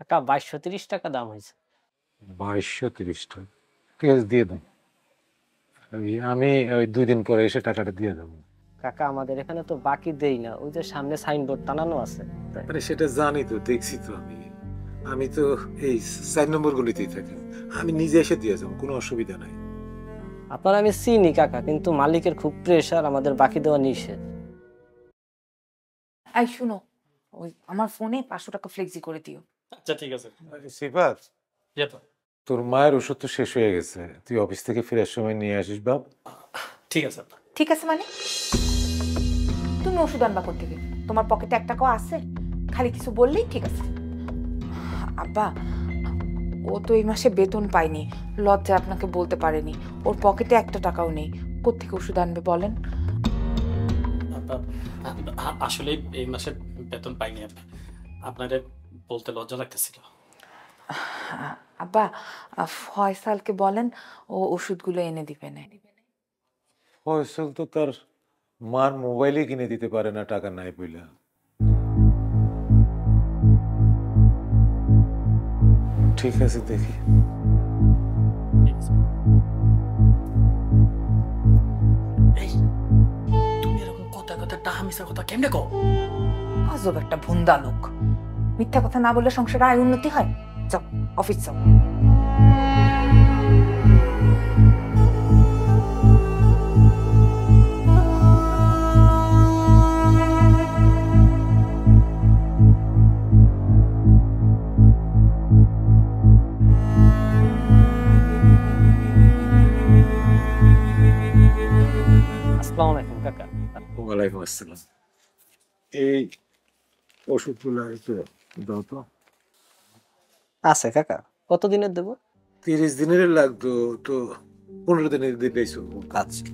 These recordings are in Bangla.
কাকা 2230 টাকা দাম হয়েছে। 2230 টাকা? ঠিক আছে, দিয়ে দাও। আমি ওই 2 দিন পরে এসে টাকাটা দিয়ে দেবো। কাকা আমাদের এখানে তো বাকি দেই না, ওই যে সামনে সাইনবোর্ড টানানো আছে তাই। আরে সেটা জানি তো, দেখছি তো আমি। আমি তো এই 4 নম্বর গলিতেই থাকি। আমি নিজে এসে দিয়ে যাবো, কোনো অসুবিধা নাই। আপনার আমি চিনি কাকা, কিন্তু মালিকের খুব প্রেশার, আমাদের বাকি দেওয়া নিষেধ। এই শুনো, ওই আমার ফোনে 500 টাকা ফ্লেক্সি করে দিও। আচ্ছা ঠিক আছে। আরে সিফাত, তোর মায়ের ওষুধ তো শেষ হয়ে গেছে, তুই অফিস থেকে ফেরার সময় নিয়ে আসিস বাপ। ঠিক আছে। ঠিক আছে মানে তুমি ওষুধ আনবা কোত্থেকে? তোমার পকেটে 1 টাকাও আছে? খালি কিছু বললেই ঠিক আছে। আব্বা, ও তো এই মাসে বেতন পায়নি, লজ্জায় আপনাকে বলতে পারেনি। ওর পকেটে 1 টাকাও নেই, কোত্থেকে ওষুধ আনবে বলেন? আসলে এই মাসে বেতন পাইনি, আপনারে বলতে লজ্জা লাগতেছিল। আব্বা, ফয়সালকে বলেন ও ওষুধগুলো এনে দিবে না। ফয়সল তো তার মার মোবাইলে কিনে দিতে পারে না টাকা নাই বইলা। ঠিক আছে, দেখি। এই তুমি এরকম কথা কথা টাহা মিশা কথা কেমনে কও? আজব একটা ভুন্দা লোক। মিথ্যা কথা না বললে সংসারে আয় উন্নতি হয়? যাও অফিস যাও। আসসালামু আলাইকুম কাকা। ওয়ালাইকুম আসসালাম। এই ওষুধগুলো একটু দাও তো। আছে কাকা, কতদিনের দেবো? 30 দিনের লাগতো তো, 15 দিনের দিলেই চলবো। আচ্ছা।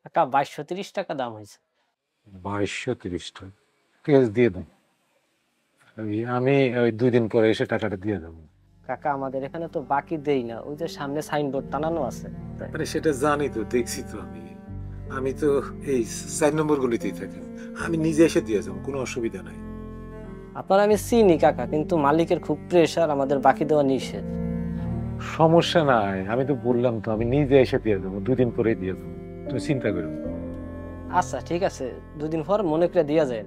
কাকা 2230 টাকা দাম হয়েছে। 2230 টাকা? ঠিক আছে, দিয়ে দাও। আমি ওই 2 দিন পরে এসে টাকাটা দিয়ে দেবো। কাকা আমাদের এখানে তো বাকি দেই না, ওই যে সামনে সাইনবোর্ড টানানো আছে তাই। আরে সেটা জানি তো, দেখছি তো আমি। আমি তো এই 4 নম্বর গলিতেই থাকি। আমি নিজে এসে দিয়ে যাবো, কোনো অসুবিধা নাই। আপনার আমি চিনি কাকা, কিন্তু মালিকের খুব প্রেশার, আমাদের বাকি দেওয়া নিষেধ। সমস্যা নাই, আমি তো বললাম তো, আমি নিজে এসে দিয়ে দেবো, 2 দিন পরেই দিয়ে দেবো, তুমি চিন্তা করো না। আচ্ছা ঠিক আছে, 2 দিন পর মনে করে দিয়া যায়।